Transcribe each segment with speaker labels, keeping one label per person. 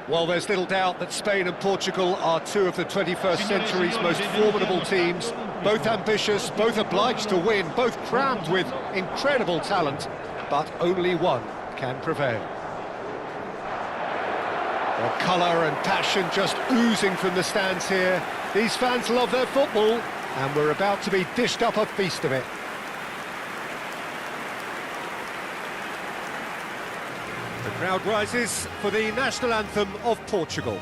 Speaker 1: Well, there's little doubt that Spain and Portugal are two of the 21st century's most formidable teams. Both ambitious, both obliged to win, both crammed with incredible talent, but only one can prevail. Well, colour and passion just oozing from the stands here. These fans love their football, and we're about to be dished up a feast of it. The crowd rises for the national anthem of Portugal.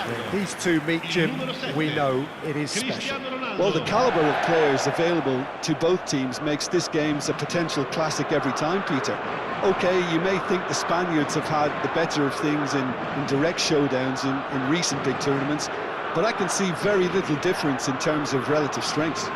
Speaker 1: When these two meet, Jim, we know it is special.
Speaker 2: Well, the calibre of players available to both teams makes this game a potential classic every time, Peter. OK, you may think the Spaniards have had the better of things in direct showdowns in recent big tournaments, but I can see very little difference in terms of relative strengths.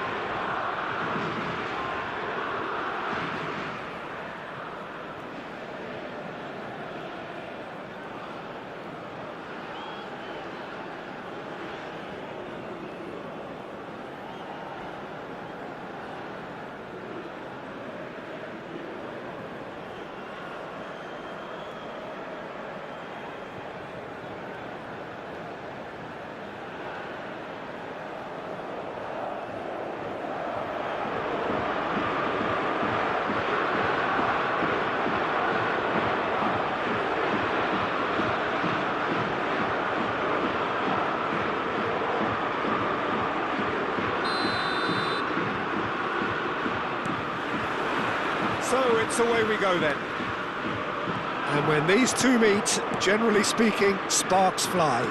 Speaker 1: So it's away we go then. And when these two meet, generally speaking, sparks fly.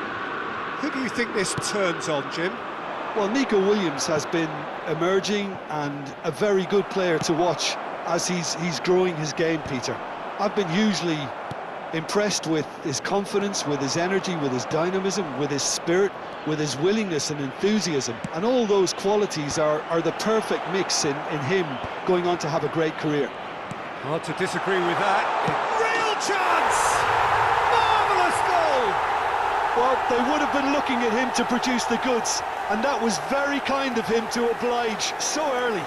Speaker 1: Who do you think this turns on, Jim?
Speaker 2: Well, Nico Williams has been emerging and a very good player to watch as he's growing his game, Peter. I've been hugely impressed with his confidence, with his energy, with his dynamism, with his spirit, with his willingness and enthusiasm. And all those qualities are the perfect mix in him going on to have a great career.
Speaker 1: Hard to disagree with that. Real chance! Marvellous goal!
Speaker 2: Well, they would have been looking at him to produce the goods, and that was very kind of him to oblige so early.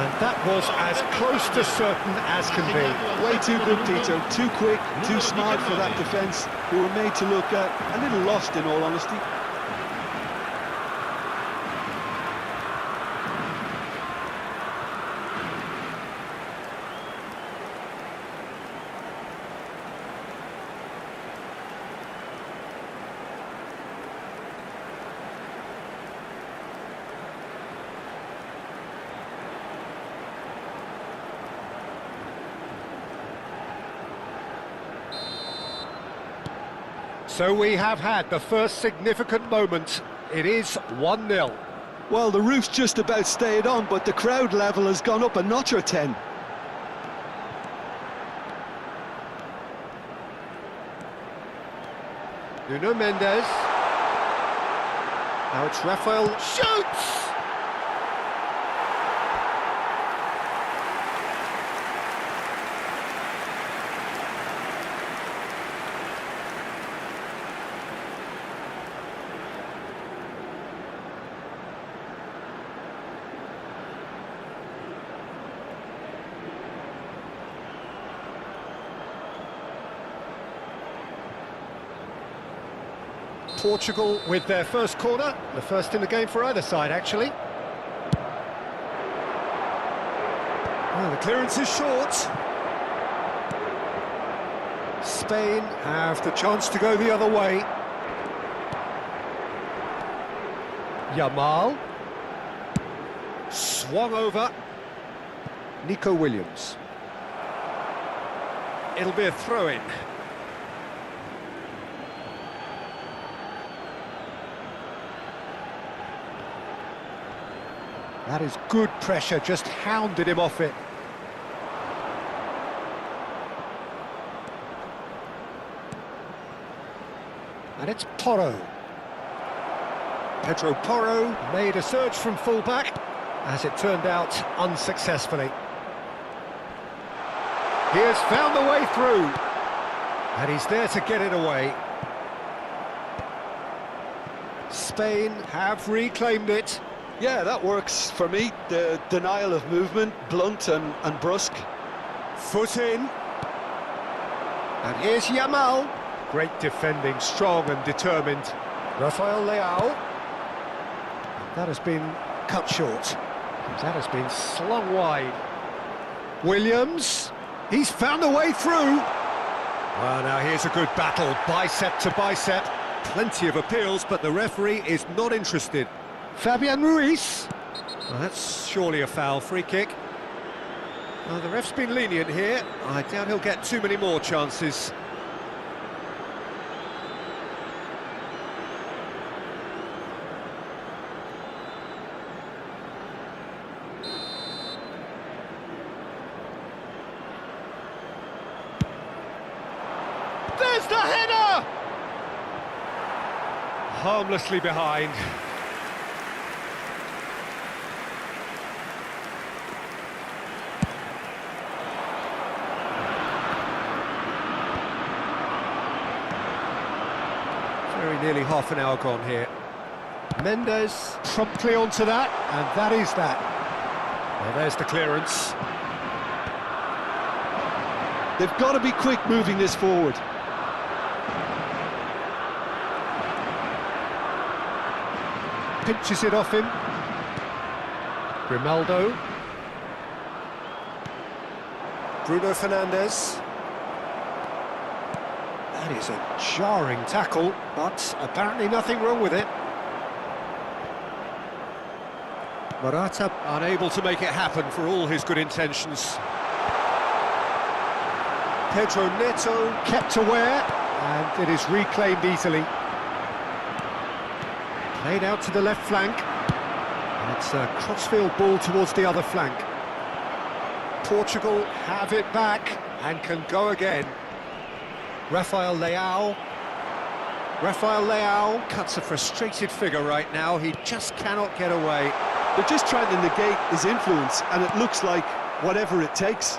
Speaker 1: And that was as close to certain as can be.
Speaker 2: Way too good, Peter. Too quick, too smart for that defence, who were made to look a little lost, in all honesty.
Speaker 1: So we have had the first significant moment. It is 1-0.
Speaker 2: Well, the roof's just about stayed on, but the crowd level has gone up a notch or 10.
Speaker 1: Nuno Mendes. Now it's Rafael. Shoots! Portugal with their first corner, the first in the game for either side, actually. Well, the clearance is short. Spain have the chance to go the other way. Yamal. Swung over. Nico Williams. It'll be a throw-in. That is good pressure, just hounded him off it. And it's Porro. Pedro Porro made a surge from full-back, as it turned out, unsuccessfully. He has found the way through, and he's there to get it away. Spain have reclaimed it.
Speaker 2: Yeah, that works for me. The denial of movement, blunt and brusque.
Speaker 1: Foot in. And here's Yamal. Great defending, strong and determined. Rafael Leao. That has been cut short. That has been slung wide. Williams. He's found a way through. Well, now here's a good battle, bicep to bicep. Plenty of appeals, but the referee is not interested. Fabian Ruiz. Well, that's surely a foul, free kick. Well, the ref's been lenient here. I doubt he'll get too many more chances. There's the header! Harmlessly behind. Very nearly half an hour gone here. Mendes promptly onto that, and that is that. Well, there's the clearance.
Speaker 2: They've got to be quick moving this forward.
Speaker 1: Pinches it off him. Grimaldo. Bruno Fernandes. That is a jarring tackle, but apparently nothing wrong with it. Morata unable to make it happen for all his good intentions. Pedro Neto kept aware, and it is reclaimed easily. Played out to the left flank, and it's a crossfield ball towards the other flank. Portugal have it back and can go again. Rafael Leao. Rafael Leao cuts a frustrated figure right now. He just cannot get away.
Speaker 2: They're just trying to negate his influence, and it looks like whatever it takes.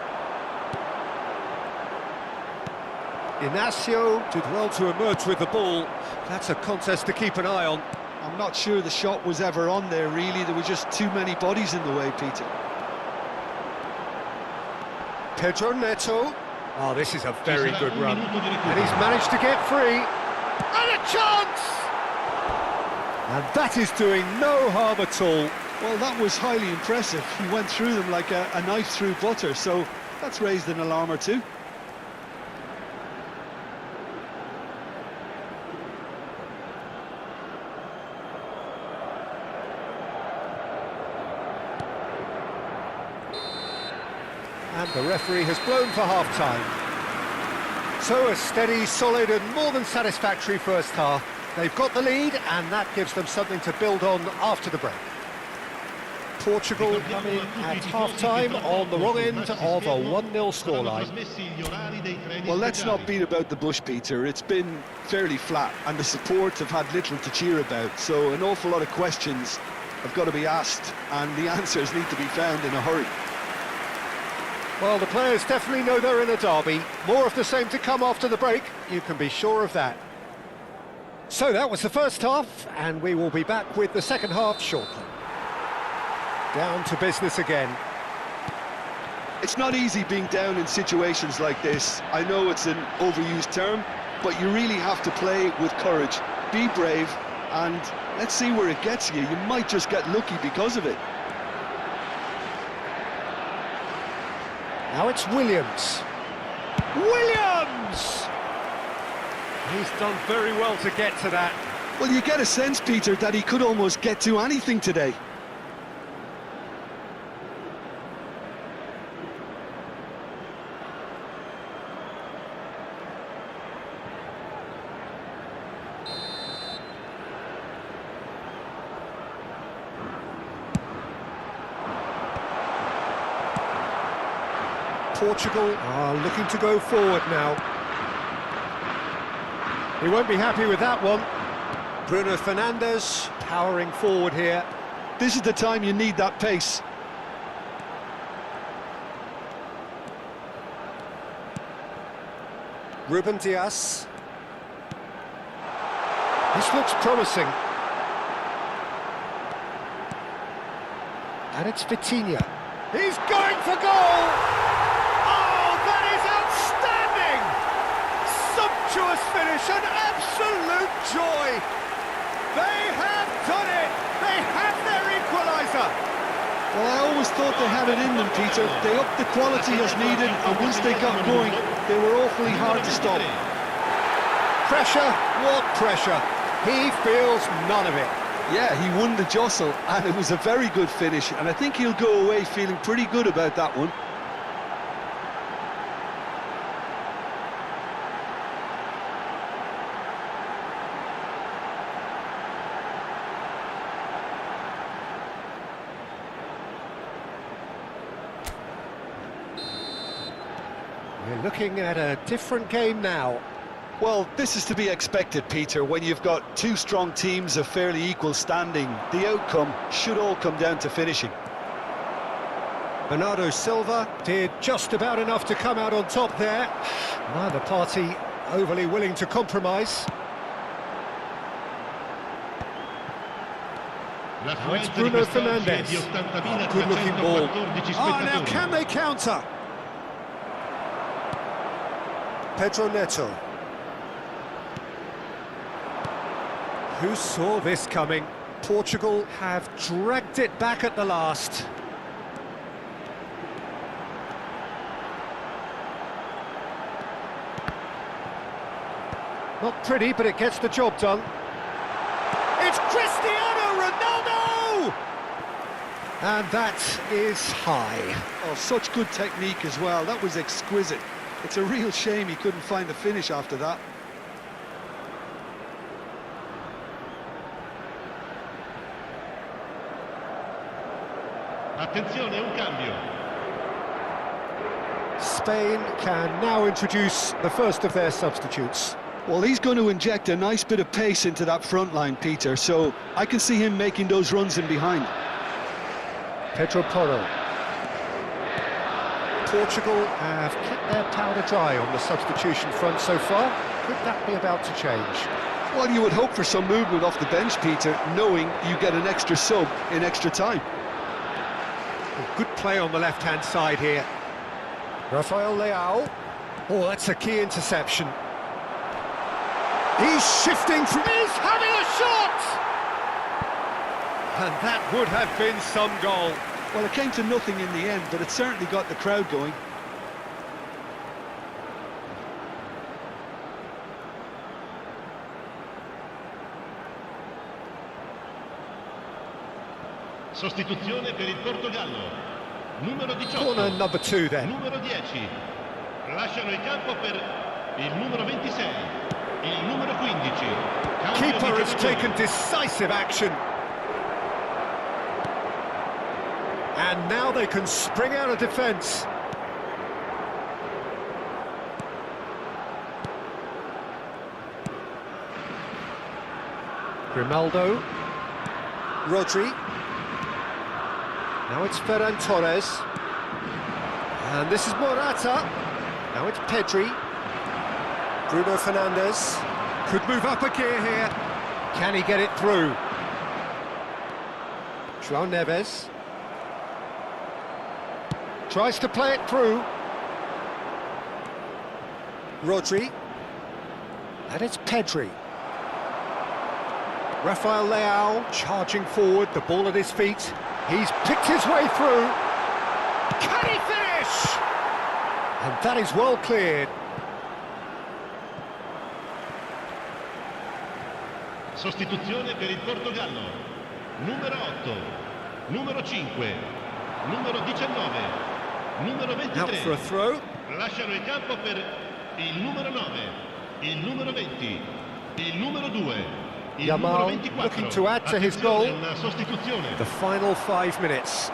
Speaker 1: Inacio did well to emerge with the ball. That's a contest to keep an eye on.
Speaker 2: I'm not sure the shot was ever on there, really. There were just too many bodies in the way, Peter.
Speaker 1: Pedro Neto. Oh, this is a very good run. And he's managed to get free. And a chance! And that is doing no harm at all.
Speaker 2: Well, that was highly impressive. He went through them like a knife through butter, so that's raised an alarm or two.
Speaker 1: And the referee has blown for half-time. So a steady, solid and more than satisfactory first half. They've got the lead, and that gives them something to build on after the break. Portugal come in at half-time on the wrong end of a 1-0 scoreline.
Speaker 2: Well, let's not beat about the bush, Peter. It's been fairly flat, and the support have had little to cheer about, so an awful lot of questions have got to be asked, and the answers need to be found in a hurry.
Speaker 1: Well, the players definitely know they're in a derby. More of the same to come after the break, you can be sure of that. So that was the first half, and we will be back with the second half shortly. Down to business again.
Speaker 2: It's not easy being down in situations like this. I know it's an overused term, but you really have to play with courage. Be brave, and let's see where it gets you. You might just get lucky because of it.
Speaker 1: Now it's Williams. Williams! He's done very well to get to that.
Speaker 2: Well, you get a sense, Peter, that he could almost get to anything today.
Speaker 1: Portugal are looking to go forward now. He won't be happy with that one. Bruno Fernandes powering forward here.
Speaker 2: This is the time you need that pace.
Speaker 1: Ruben Dias. This looks promising. And it's Vitinha. He's going for goal! Oh, that is outstanding! Sumptuous finish, an absolute joy! They have done it! They have their equaliser!
Speaker 2: Well, I always thought they had it in them, Peter. They upped the quality as needed, and once they got going, they were awfully hard to stop.
Speaker 1: Pressure? What pressure? He feels none of it.
Speaker 2: Yeah, he won the jostle, and it was a very good finish, and I think he'll go away feeling pretty good about that one.
Speaker 1: We're looking at a different game now.
Speaker 2: Well, this is to be expected, Peter. When you've got two strong teams of fairly equal standing, the outcome should all come down to finishing.
Speaker 1: Bernardo Silva did just about enough to come out on top there. Neither party overly willing to compromise. Now it's Bruno Fernandes. Oh, good-looking ball. Oh, now can they counter? Pedro Neto. Who saw this coming? Portugal have dragged it back at the last. Not pretty, but it gets the job done. It's Cristiano Ronaldo! And that is high.
Speaker 2: Oh, such good technique as well. That was exquisite. It's a real shame he couldn't find the finish after that.
Speaker 3: Attenzione, un cambio.
Speaker 1: Spain can now introduce the first of their substitutes.
Speaker 2: Well, he's going to inject a nice bit of pace into that front line, Peter, so I can see him making those runs in behind.
Speaker 1: Pedro Porro. Portugal have kept their powder dry on the substitution front so far. Could that be about to change?
Speaker 2: Well, you would hope for some movement off the bench, Peter, knowing you get an extra sub in extra time.
Speaker 1: Good play on the left-hand side here. Rafael Leao. Oh, that's a key interception. He's shifting from... He's having a shot! And that would have been some goal.
Speaker 2: Well, it came to nothing in the end, but it certainly got the crowd going.
Speaker 3: Sostituzione per il Portogallo. Numero 18.
Speaker 1: Corner number 2 then.
Speaker 3: Numero 10. Lasciano il campo per il numero 26. Il numero 15.
Speaker 1: Keeper has taken decisive action. And now they can spring out of defence. Grimaldo. Rodri. Now it's Ferran Torres. And this is Morata. Now it's Pedri. Bruno Fernandes. Could move up a gear here. Can he get it through? João Neves. Tries to play it through. Rodri. And it's Pedri. Rafael Leao charging forward, the ball at his feet. He's picked his way through. Can he finish? And that is well cleared.
Speaker 3: Sostituzione per il Portogallo. Numero 8. Numero 5. Numero 19. Numero 23.
Speaker 1: Out for a throw.
Speaker 3: Lasciano il campo per il numero 9. Il numero 20. Il numero 2.
Speaker 1: Yamal looking to add to his goal. The final 5 minutes.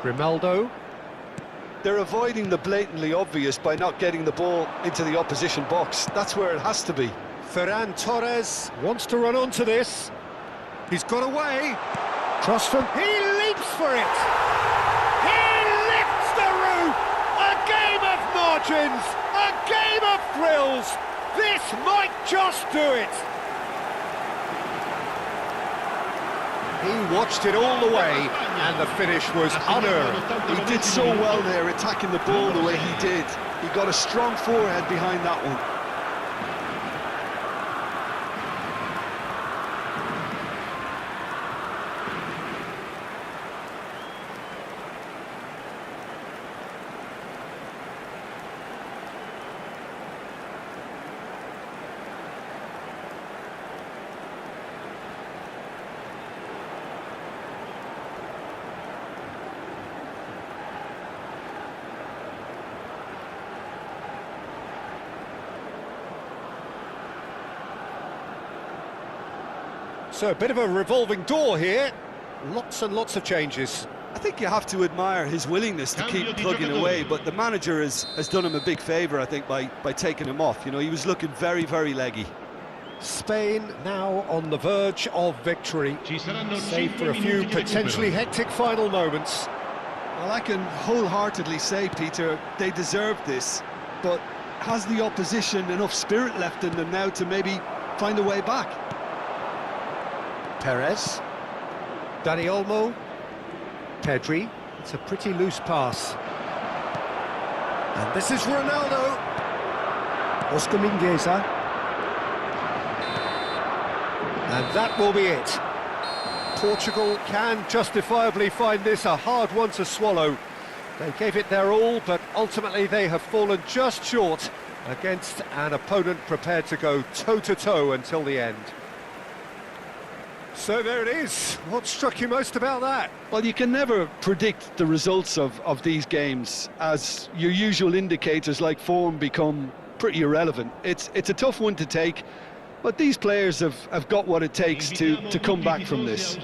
Speaker 1: Grimaldo.
Speaker 2: They're avoiding the blatantly obvious by not getting the ball into the opposition box. That's where it has to be.
Speaker 1: Ferran Torres wants to run onto this. He's got away. Cross from... He leaps for it! He lifts the roof! A game of margins! A game of thrills! This might just do it! He watched it all the way, and the finish was unearned.
Speaker 2: He did so well there, attacking the ball the way he did. He got a strong forehead behind that one.
Speaker 1: So a bit of a revolving door here. Lots and lots of changes.
Speaker 2: I think you have to admire his willingness to keep plugging away, but the manager has done him a big favour, I think, by taking him off. You know, he was looking very, very leggy.
Speaker 1: Spain now on the verge of victory, save for a few potentially hectic final moments.
Speaker 2: Well, I can wholeheartedly say, Peter, they deserved this, but has the opposition enough spirit left in them now to maybe find a way back?
Speaker 1: Perez, Dani Olmo, Pedri. It's a pretty loose pass. And this is Ronaldo. Oscar Mingueza. And that will be it. Portugal can justifiably find this a hard one to swallow. They gave it their all, but ultimately they have fallen just short against an opponent prepared to go toe-to-toe until the end. So there it is. What struck you most about that?
Speaker 2: Well, you can never predict the results of these games, as your usual indicators like form become pretty irrelevant. It's a tough one to take, but these players have got what it takes to come back from this.